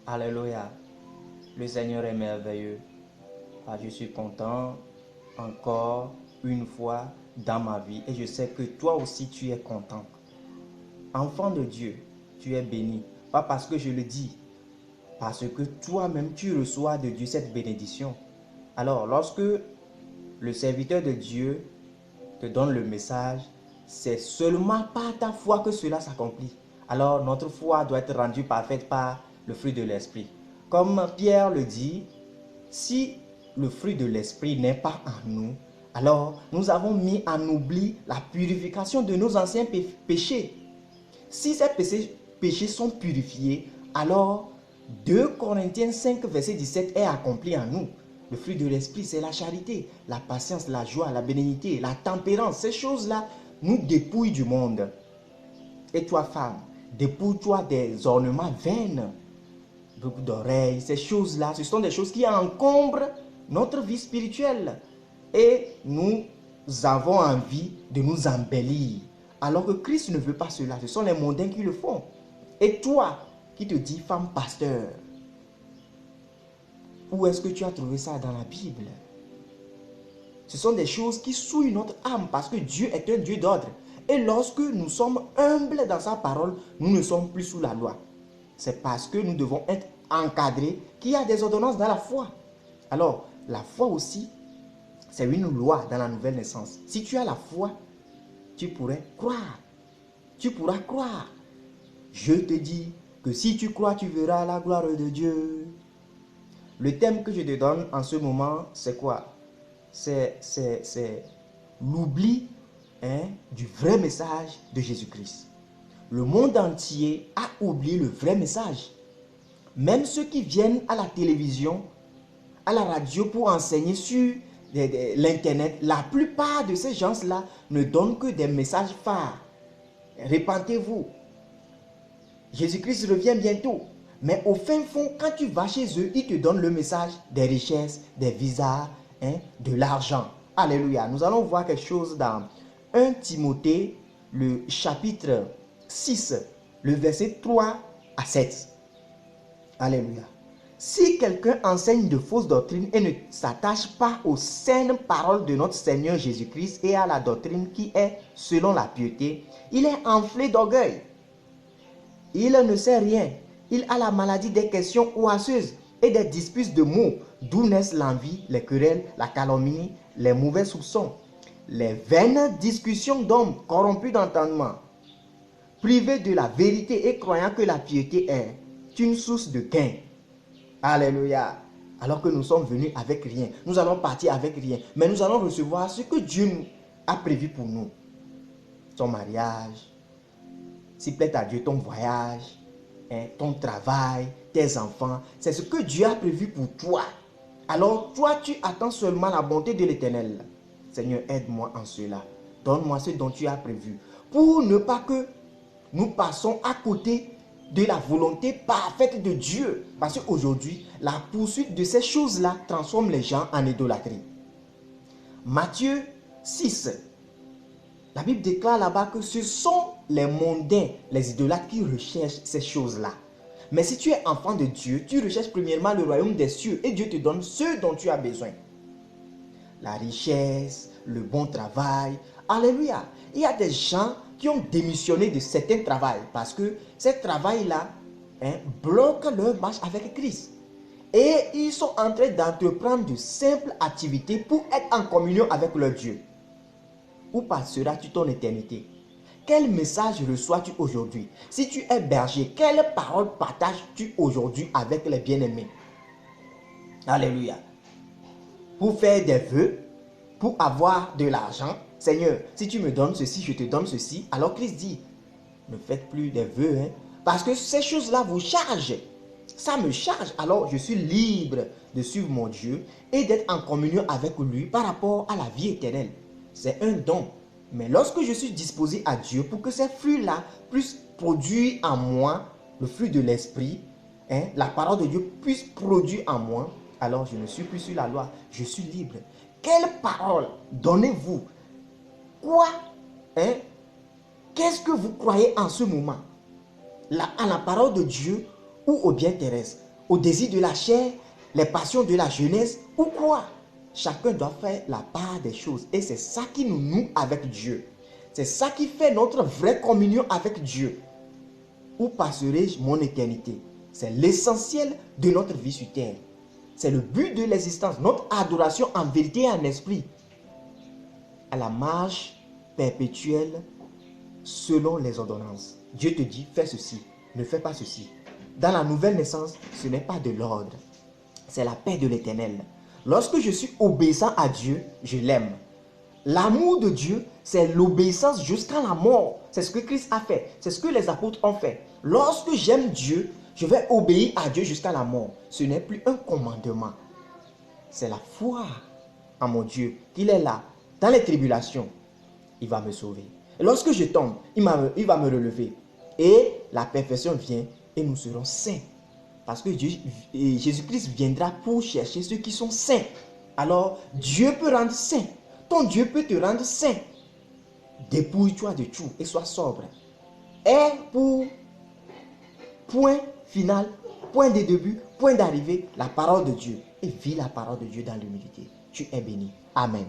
Alléluia. Le Seigneur est merveilleux. Je suis content encore une fois dans ma vie et je sais que toi aussi tu es content. Enfant de Dieu, tu es béni. Pas parce que je le dis, parce que toi-même tu reçois de Dieu cette bénédiction. Alors lorsque le serviteur de Dieu te donne le message, c'est seulement par ta foi que cela s'accomplit. Alors notre foi doit être rendue parfaite par le fruit de l'esprit. Comme Pierre le dit, si le fruit de l'esprit n'est pas en nous, alors nous avons mis en oubli la purification de nos anciens péchés. Si ces péchés sont purifiés, alors 2 Corinthiens 5, verset 17 est accompli en nous. Le fruit de l'esprit, c'est la charité, la patience, la joie, la bénignité, la tempérance. Ces choses-là nous dépouillent du monde. Et toi, femme, dépouille-toi des ornements vains, beaucoup d'oreilles. Ces choses-là, ce sont des choses qui encombrent notre vie spirituelle. Et nous avons envie de nous embellir. Alors que Christ ne veut pas cela. Ce sont les mondains qui le font. Et toi, qui te dis femme pasteur, où est-ce que tu as trouvé ça dans la Bible? Ce sont des choses qui souillent notre âme parce que Dieu est un Dieu d'ordre. Et lorsque nous sommes humbles dans sa parole, nous ne sommes plus sous la loi. C'est parce que nous devons être encadrés qu'il y a des ordonnances dans la foi. Alors, la foi aussi, c'est une loi dans la nouvelle naissance. Si tu as la foi, tu pourrais croire. Tu pourras croire. Je te dis que si tu crois, tu verras la gloire de Dieu. Le thème que je te donne en ce moment, c'est quoi? C'est l'oubli du vrai message de Jésus-Christ. Le monde entier a oublié le vrai message. Même ceux qui viennent à la télévision, à la radio pour enseigner sur l'internet, la plupart de ces gens-là ne donnent que des messages phares. Repentez-vous. Jésus-Christ revient bientôt. Mais au fin fond, quand tu vas chez eux, ils te donnent le message des richesses, des visas, de l'argent. Alléluia. Nous allons voir quelque chose dans 1 Timothée, le chapitre 6, le verset 3 à 7. Alléluia. Si quelqu'un enseigne de fausses doctrines et ne s'attache pas aux saines paroles de notre Seigneur Jésus-Christ et à la doctrine qui est selon la piété, il est enflé d'orgueil. Il ne sait rien. Il a la maladie des questions oiseuses et des disputes de mots, d'où naissent l'envie, les querelles, la calomnie, les mauvais soupçons, les vaines discussions d'hommes corrompus d'entendement, privés de la vérité et croyant que la piété est une source de gain. Alléluia. Alors que nous sommes venus avec rien, nous allons partir avec rien, mais nous allons recevoir ce que Dieu a prévu pour nous. Ton mariage, s'il plaît à Dieu, ton voyage, ton travail, tes enfants, c'est ce que Dieu a prévu pour toi. Alors toi, tu attends seulement la bonté de l'Éternel. Seigneur, aide-moi en cela. Donne-moi ce dont tu as prévu. Pour ne pas que nous passons à côté de la volonté parfaite de Dieu. Parce qu'aujourd'hui, la poursuite de ces choses-là transforme les gens en idolâtrie. Matthieu 6. La Bible déclare là-bas que ce sont les mondains, les idolâtres qui recherchent ces choses-là. Mais si tu es enfant de Dieu, tu recherches premièrement le royaume des cieux et Dieu te donne ce dont tu as besoin. La richesse, le bon travail. Alléluia. Il y a des gens qui ont démissionné de certains travails parce que ces travails-là bloquent leur marche avec Christ. Et ils sont en train d'entreprendre de simples activités pour être en communion avec leur Dieu. Où passeras-tu ton éternité? Quel message reçois-tu aujourd'hui? Si tu es berger, quelle parole partages-tu aujourd'hui avec les bien-aimés? Alléluia. Pour faire des vœux, pour avoir de l'argent, Seigneur, si tu me donnes ceci, je te donne ceci. Alors Christ dit, ne faites plus des vœux, parce que ces choses-là vous chargent. Ça me charge, alors je suis libre de suivre mon Dieu et d'être en communion avec lui par rapport à la vie éternelle. C'est un don. Mais lorsque je suis disposé à Dieu pour que ces fruits-là puissent produire en moi, le fruit de l'esprit, la parole de Dieu puisse produire en moi, alors je ne suis plus sur la loi, je suis libre. Quelle parole donnez-vous? Quoi? Qu'est-ce que vous croyez en ce moment? À la parole de Dieu ou au bien terrestre? au désir de la chair, les passions de la jeunesse ou quoi. Chacun doit faire la part des choses. Et c'est ça qui nous noue avec Dieu. C'est ça qui fait notre vraie communion avec Dieu. Où passerai-je mon éternité? C'est l'essentiel de notre vie sur terre. C'est le but de l'existence, notre adoration en vérité et en esprit. À la marche perpétuelle selon les ordonnances. Dieu te dit, fais ceci, ne fais pas ceci. Dans la nouvelle naissance, ce n'est pas de l'ordre. C'est la paix de l'Éternel. Lorsque je suis obéissant à Dieu, je l'aime. L'amour de Dieu, c'est l'obéissance jusqu'à la mort. C'est ce que Christ a fait. C'est ce que les apôtres ont fait. Lorsque j'aime Dieu, je vais obéir à Dieu jusqu'à la mort. Ce n'est plus un commandement. C'est la foi en mon Dieu qu'il est là. Dans les tribulations, il va me sauver. Et lorsque je tombe, il va me relever. Et la perfection vient et nous serons saints. Parce que Jésus-Christ viendra pour chercher ceux qui sont saints. Alors, Dieu peut rendre saint. Ton Dieu peut te rendre saint. Dépouille-toi de tout et sois sobre. Et pour point final, point de début, point d'arrivée, la parole de Dieu. Et vis la parole de Dieu dans l'humilité. Tu es béni. Amen.